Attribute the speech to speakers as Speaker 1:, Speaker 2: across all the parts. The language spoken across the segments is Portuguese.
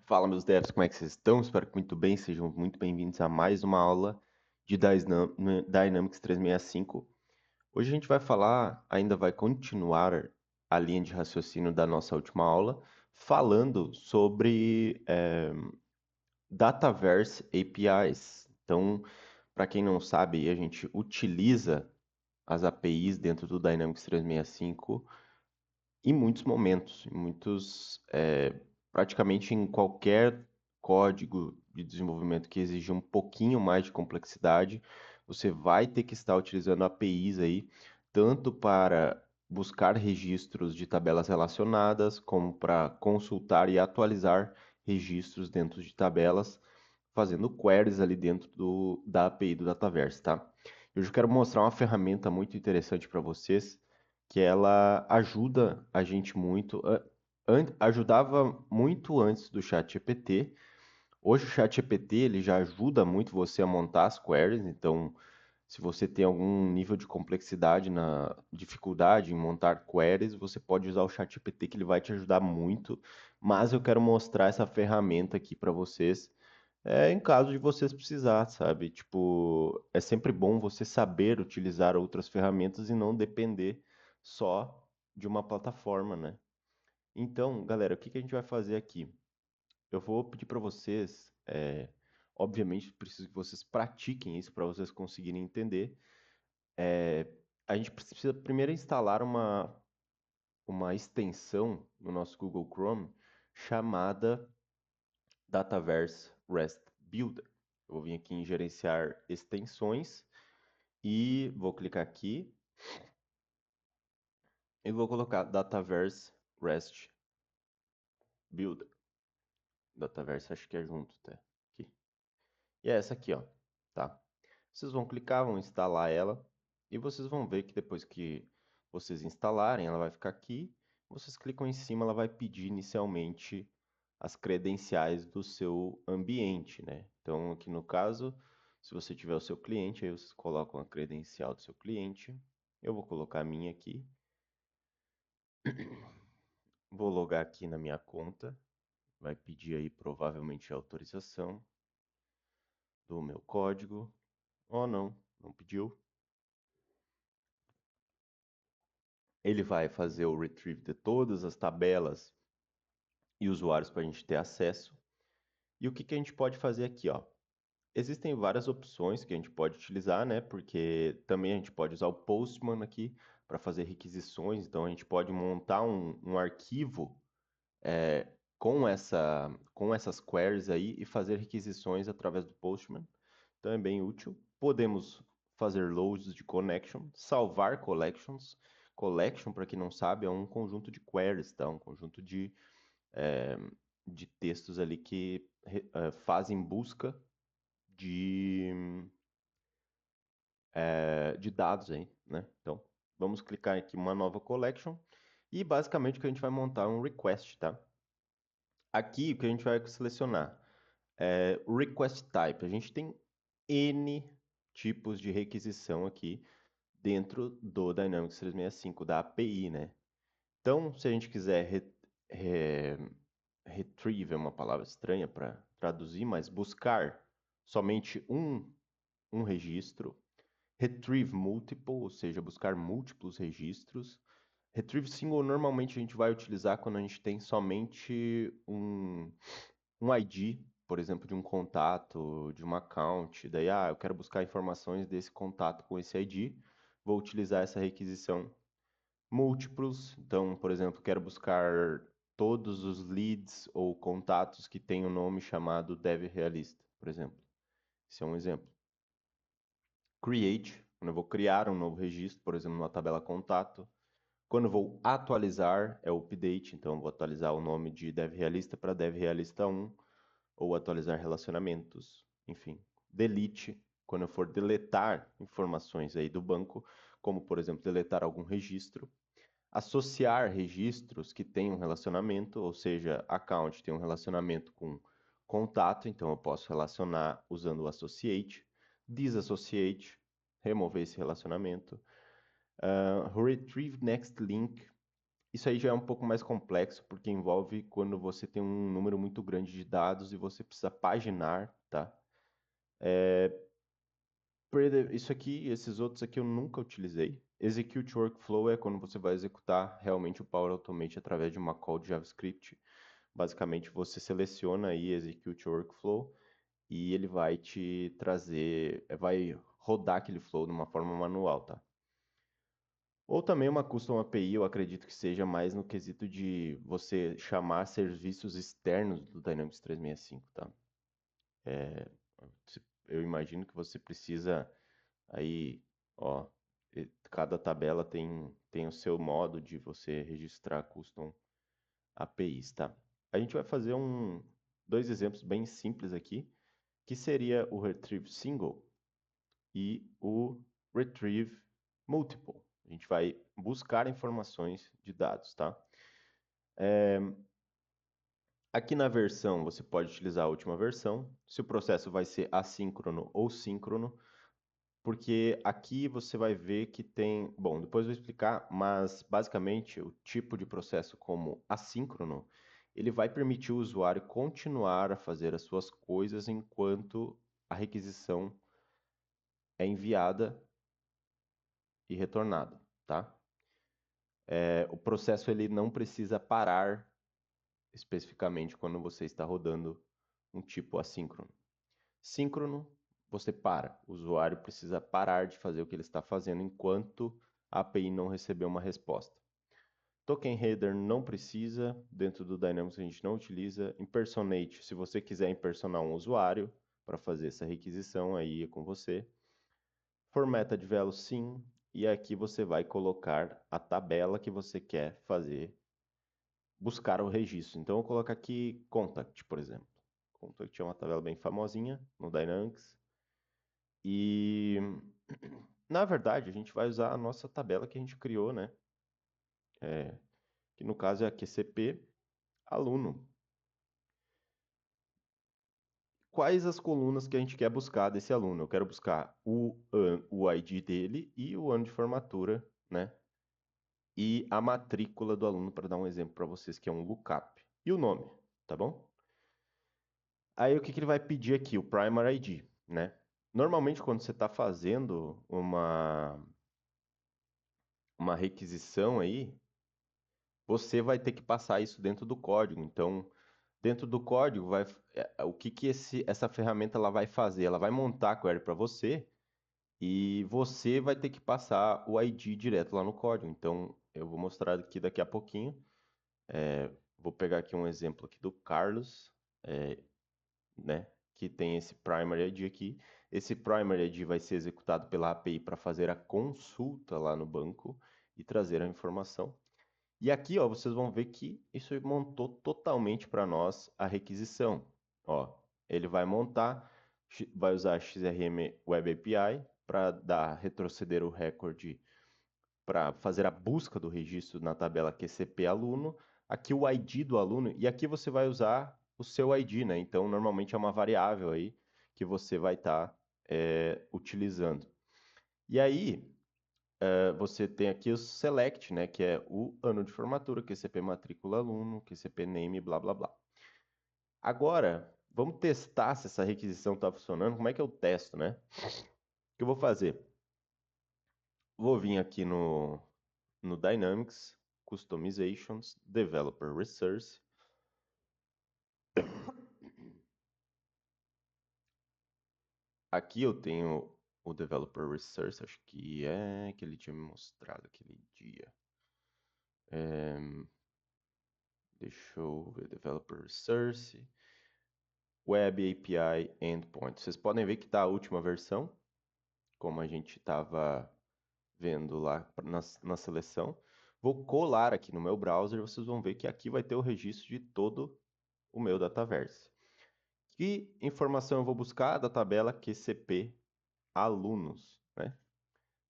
Speaker 1: Fala, meus devs, como é que vocês estão? Espero que muito bem, sejam muito bem-vindos a mais uma aula de Dynamics 365. Hoje a gente vai falar, ainda vai continuar a linha de raciocínio da nossa última aula, falando sobre Dataverse APIs. Então, para quem não sabe, a gente utiliza as APIs dentro do Dynamics 365 em muitos momentos, praticamente em qualquer código de desenvolvimento que exija um pouquinho mais de complexidade, você vai ter que estar utilizando APIs aí, tanto para buscar registros de tabelas relacionadas, como para consultar e atualizar registros dentro de tabelas, fazendo queries ali dentro da API do Dataverse, tá? Eu já quero mostrar uma ferramenta muito interessante para vocês, que ela ajuda a gente muito, ajudava muito antes do ChatGPT. Hoje o ChatGPT ele já ajuda muito você a montar as queries, então se você tem algum nível de complexidade na dificuldade em montar queries, você pode usar o ChatGPT que ele vai te ajudar muito, mas eu quero mostrar essa ferramenta aqui para vocês, em caso de vocês precisar, sabe? Tipo, é sempre bom você saber utilizar outras ferramentas e não depender só de uma plataforma, né? Então, galera, o que que a gente vai fazer aqui? Eu vou pedir para vocês, obviamente, preciso que vocês pratiquem isso para vocês conseguirem entender. É, a gente precisa primeiro instalar uma extensão no nosso Google Chrome chamada Dataverse REST Builder. Eu vou vir aqui em gerenciar extensões e vou clicar aqui e vou colocar Dataverse REST Builder. Dataverse acho que é junto até. Aqui. E é essa aqui, ó, tá? Vocês vão clicar, vão instalar ela e vocês vão ver que depois que vocês instalarem, ela vai ficar aqui. Vocês clicam em cima, ela vai pedir inicialmente as credenciais do seu ambiente, né? Então, aqui no caso, se você tiver o seu cliente, aí vocês colocam a credencial do seu cliente. Eu vou colocar a minha aqui. Vou logar aqui na minha conta. Vai pedir aí provavelmente a autorização do meu código. Oh, não, não pediu. Ele vai fazer o retrieve de todas as tabelas e usuários para a gente ter acesso. E o que que a gente pode fazer aqui, ó? Existem várias opções que a gente pode utilizar, né? Porque também a gente pode usar o Postman aqui para fazer requisições. Então a gente pode montar um arquivo com essas queries aí e fazer requisições através do Postman. Então é bem útil. Podemos fazer loads de connection, salvar collections. Collection, para quem não sabe, é um conjunto de queries, tá? Um conjunto eh, de textos ali que fazem busca de, de dados aí, né? Então, vamos clicar aqui em uma nova collection e basicamente o que a gente vai montar é um request, tá? Aqui o que a gente vai selecionar é o request type. A gente tem N tipos de requisição aqui dentro do Dynamics 365, da API, né? Então, se a gente quiser retrieve é uma palavra estranha para traduzir, mas buscar somente um registro. Retrieve multiple, ou seja, buscar múltiplos registros. Retrieve single normalmente a gente vai utilizar quando a gente tem somente um ID, por exemplo, de um contato, de uma account. Daí, eu quero buscar informações desse contato com esse ID. Vou utilizar essa requisição. Múltiplos, então, por exemplo, quero buscar todos os leads ou contatos que têm o nome chamado dev realista, por exemplo. Esse é um exemplo. Create, quando eu vou criar um novo registro, por exemplo, numa tabela contato. Quando eu vou atualizar, é o update, então eu vou atualizar o nome de dev realista para dev realista 1, ou atualizar relacionamentos, enfim. Delete, quando eu for deletar informações aí do banco, como por exemplo, deletar algum registro. Associar registros que têm um relacionamento, ou seja, account tem um relacionamento com contato, então eu posso relacionar usando o associate. Disassociate, remover esse relacionamento. Retrieve next link, Isso aí já é um pouco mais complexo, porque envolve quando você tem um número muito grande de dados e você precisa paginar, tá? Isso aqui, esses outros aqui eu nunca utilizei. Execute Workflow é quando você vai executar realmente o Power Automate através de uma call de JavaScript. Basicamente, você seleciona aí Execute Workflow e ele vai te trazer, vai rodar aquele flow de uma forma manual, tá? Ou também uma Custom API, eu acredito que seja mais no quesito de você chamar serviços externos do Dynamics 365, tá? Eu imagino que você precisa aí, ó, cada tabela tem o seu modo de você registrar Custom APIs, tá? A gente vai fazer dois exemplos bem simples aqui, que seria o Retrieve Single e o Retrieve Multiple. A gente vai buscar informações de dados, tá? Aqui na versão, você pode utilizar a última versão. Se o processo vai ser assíncrono ou síncrono, porque aqui você vai ver que tem... Bom, depois eu vou explicar, mas basicamente o tipo de processo como assíncrono, ele vai permitir o usuário continuar a fazer as suas coisas enquanto a requisição é enviada e retornada, tá? O processo ele não precisa parar especificamente quando você está rodando um tipo assíncrono. Síncrono, você para. O usuário precisa parar de fazer o que ele está fazendo enquanto a API não recebeu uma resposta. Token header não precisa, dentro do Dynamics a gente não utiliza. Impersonate, se você quiser impersonar um usuário para fazer essa requisição, aí é com você. Formatted value sim, e aqui você vai colocar a tabela que você quer fazer, buscar o registro. Então eu vou colocar aqui contact, por exemplo. Contact é uma tabela bem famosinha no Dynamics. E na verdade a gente vai usar a nossa tabela que a gente criou, né? Que no caso é a QCP aluno. Quais as colunas que a gente quer buscar desse aluno? Eu quero buscar o ID dele e o ano de formatura, né? E a matrícula do aluno, para dar um exemplo para vocês, que é um lookup. E o nome, tá bom? Aí o que ele vai pedir aqui? O primary ID, né? Normalmente quando você está fazendo uma requisição aí, você vai ter que passar isso dentro do código. Então, dentro do código, o que essa ferramenta ela vai fazer? Ela vai montar a query para você e você vai ter que passar o ID direto lá no código. Então, eu vou mostrar aqui daqui a pouquinho. Vou pegar aqui um exemplo aqui do Carlos, né, que tem esse primary ID aqui. Esse primary ID vai ser executado pela API para fazer a consulta lá no banco e trazer a informação. E aqui, ó, vocês vão ver que isso montou totalmente para nós a requisição. Ó, ele vai montar, vai usar XRM Web API para retroceder o recorde para fazer a busca do registro na tabela QCP aluno. Aqui o ID do aluno, e aqui você vai usar o seu ID, né? Então, normalmente é uma variável aí que você vai estar utilizando. E aí, você tem aqui o select, né, que é o ano de formatura, QCP matrícula aluno, QCP name, blá, blá, blá. Agora, vamos testar se essa requisição está funcionando. Como é que eu testo, né? O que eu vou fazer? Vou vir aqui no Dynamics, Customizations, Developer Resource. Aqui eu tenho o Developer Resource, acho que é que ele tinha me mostrado aquele dia. Deixa eu ver, Developer Resource, Web API Endpoint. Vocês podem ver que está a última versão, como a gente estava vendo lá na seleção. Vou colar aqui no meu browser, vocês vão ver que aqui vai ter o registro de todo o meu Dataverse. Que informação eu vou buscar? Da tabela QCP alunos, né?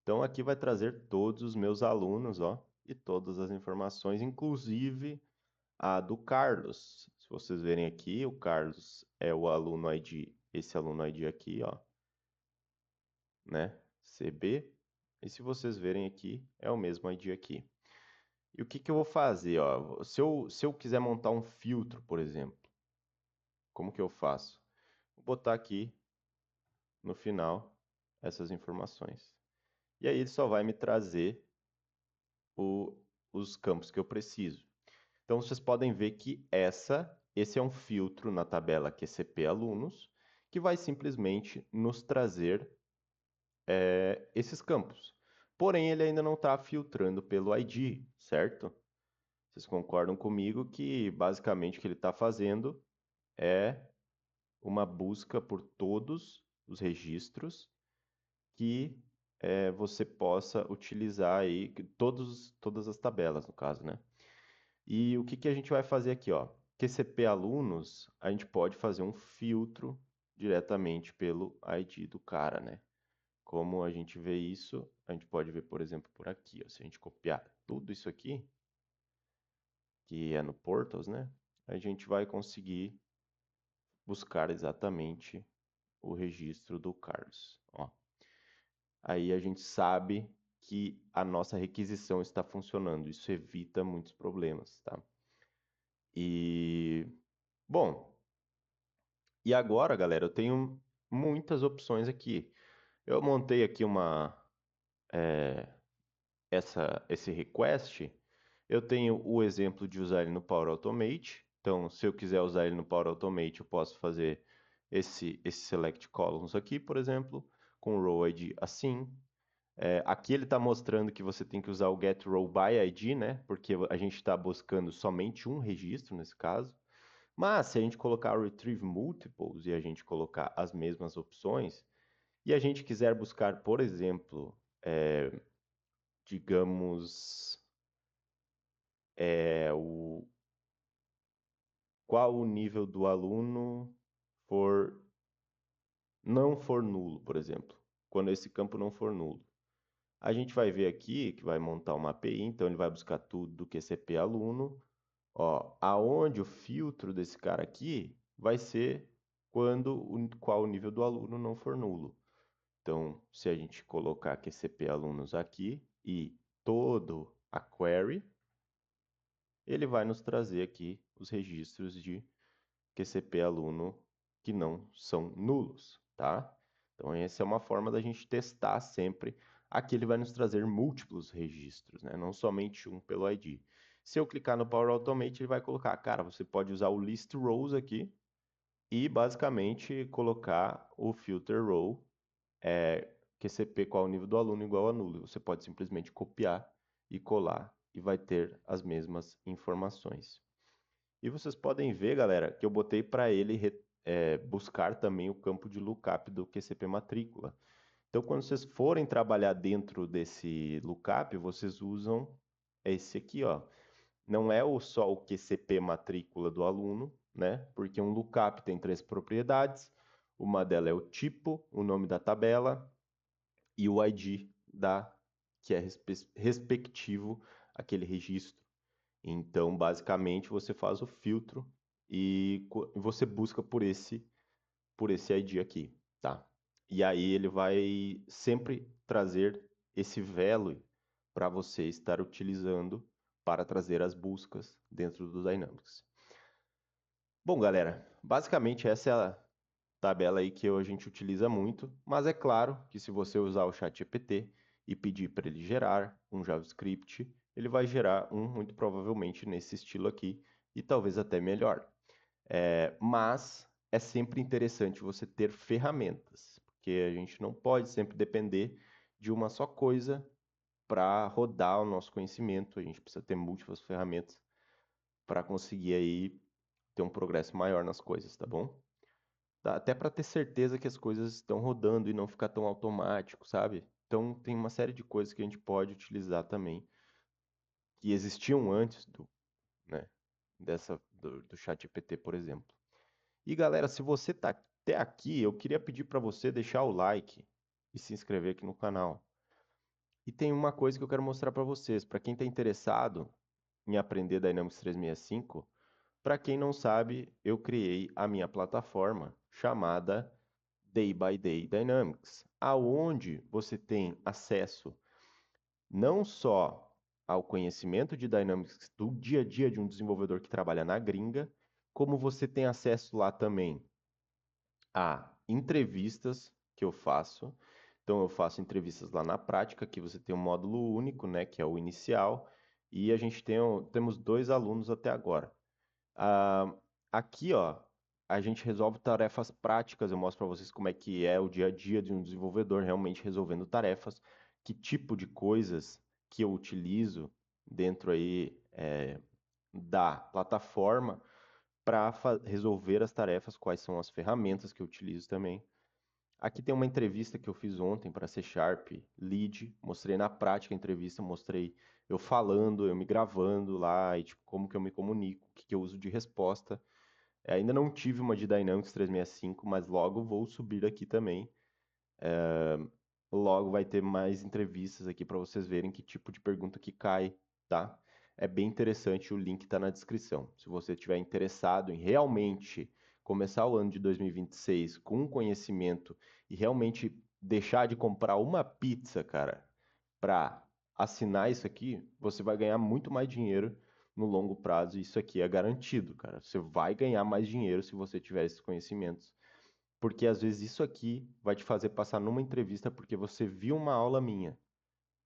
Speaker 1: Então aqui vai trazer todos os meus alunos, ó, e todas as informações, inclusive a do Carlos. Se vocês verem aqui, o Carlos é o aluno ID, esse aluno ID aqui, ó, né? CB. E se vocês verem aqui, é o mesmo ID aqui. E o que que eu vou fazer, ó? Se eu quiser montar um filtro, por exemplo, como que eu faço? Vou botar aqui no final essas informações. E aí ele só vai me trazer o- os campos que eu preciso. Então vocês podem ver que esse é um filtro na tabela QCP alunos, que vai simplesmente nos trazer esses campos. Porém, ele ainda não está filtrando pelo ID, certo? Vocês concordam comigo que basicamente o que ele está fazendo é uma busca por todos os registros que você possa utilizar aí, todas as tabelas, no caso, né? E o que que a gente vai fazer aqui, ó? QCP alunos, a gente pode fazer um filtro diretamente pelo ID do cara, né? Como a gente vê isso, a gente pode ver, por exemplo, por aqui, ó. Se a gente copiar tudo isso aqui, que é no Portals, né? A gente vai conseguir buscar exatamente o registro do Carlos, ó. Aí a gente sabe que a nossa requisição está funcionando. Isso evita muitos problemas, tá? E, bom, e agora, galera, eu tenho muitas opções aqui. Eu montei aqui esse request. Eu tenho o exemplo de usar ele no Power Automate. Então, se eu quiser usar ele no Power Automate, eu posso fazer esse select columns aqui, por exemplo, com o row ID assim. Aqui ele está mostrando que você tem que usar o get row by ID, né? Porque a gente está buscando somente um registro nesse caso. Mas se a gente colocar retrieve multiples e a gente colocar as mesmas opções, e a gente quiser buscar, por exemplo, digamos, é, o, qual o nível do aluno for não for nulo, por exemplo, quando esse campo não for nulo. A gente vai ver aqui que vai montar uma API, então ele vai buscar tudo do QCP aluno. Ó, aonde o filtro desse cara aqui vai ser qual o nível do aluno não for nulo. Então, se a gente colocar QCP alunos aqui e todo a query, ele vai nos trazer aqui os registros de QCP aluno que não são nulos, tá? Então, essa é uma forma da gente testar sempre. Aqui ele vai nos trazer múltiplos registros, né? Não somente um pelo ID. Se eu clicar no Power Automate, ele vai colocar, cara, você pode usar o list rows aqui e basicamente colocar o filter row QCP qual o nível do aluno igual a nulo. Você pode simplesmente copiar e colar e vai ter as mesmas informações. E vocês podem ver, galera, que eu botei para ele buscar também o campo de lookup do QCP matrícula. Então, quando vocês forem trabalhar dentro desse lookup, vocês usam esse aqui, ó. Não é só o QCP matrícula do aluno, né? Porque um lookup tem três propriedades. Uma delas é o tipo, o nome da tabela e o ID que é respectivo àquele registro. Então, basicamente, você faz o filtro e você busca por esse ID aqui, tá? E aí ele vai sempre trazer esse value para você estar utilizando para trazer as buscas dentro do Dynamics. Bom, galera, basicamente essa é a tabela aí que a gente utiliza muito, mas é claro que se você usar o ChatGPT e pedir para ele gerar um JavaScript, ele vai gerar um muito provavelmente nesse estilo aqui e talvez até melhor. Mas é sempre interessante você ter ferramentas, porque a gente não pode sempre depender de uma só coisa para rodar o nosso conhecimento. A gente precisa ter múltiplas ferramentas para conseguir aí ter um progresso maior nas coisas, tá bom? Até para ter certeza que as coisas estão rodando e não ficar tão automático, sabe? Então tem uma série de coisas que a gente pode utilizar também, que existiam antes né, do ChatGPT, por exemplo. E galera, se você tá até aqui, eu queria pedir para você deixar o like e se inscrever aqui no canal. E tem uma coisa que eu quero mostrar para vocês, para quem está interessado em aprender Dynamics 365, para quem não sabe, eu criei a minha plataforma chamada Day by Day Dynamics, aonde você tem acesso não só ao conhecimento de Dynamics do dia a dia de um desenvolvedor que trabalha na gringa, como você tem acesso lá também a entrevistas que eu faço. Então, eu faço entrevistas lá na prática, que você tem um módulo único, né, que é o inicial, e a gente temos 2 alunos até agora. Ah, aqui, ó, a gente resolve tarefas práticas. Eu mostro para vocês como é que é o dia a dia de um desenvolvedor realmente resolvendo tarefas, que tipo de coisas que eu utilizo dentro aí da plataforma para resolver as tarefas, quais são as ferramentas que eu utilizo também. Aqui tem uma entrevista que eu fiz ontem para C Sharp Lead. Mostrei na prática a entrevista, mostrei eu falando, eu me gravando lá e tipo, como que eu me comunico, o que que eu uso de resposta. Ainda não tive uma de Dynamics 365, mas logo vou subir aqui também. Logo vai ter mais entrevistas aqui para vocês verem que tipo de pergunta que cai, tá? É bem interessante, o link está na descrição. Se você estiver interessado em realmente começar o ano de 2026 com conhecimento e realmente deixar de comprar uma pizza, cara, para assinar isso aqui, você vai ganhar muito mais dinheiro no longo prazo. E isso aqui é garantido, cara. Você vai ganhar mais dinheiro se você tiver esses conhecimentos. Porque às vezes isso aqui vai te fazer passar numa entrevista porque você viu uma aula minha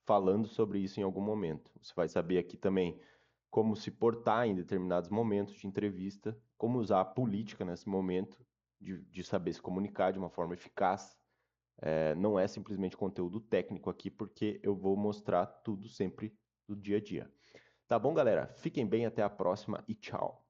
Speaker 1: falando sobre isso em algum momento. Você vai saber aqui também como se portar em determinados momentos de entrevista, como usar a política nesse momento, de saber se comunicar de uma forma eficaz. Não é simplesmente conteúdo técnico aqui, porque eu vou mostrar tudo sempre do dia a dia. Tá bom, galera? Fiquem bem, até a próxima e tchau.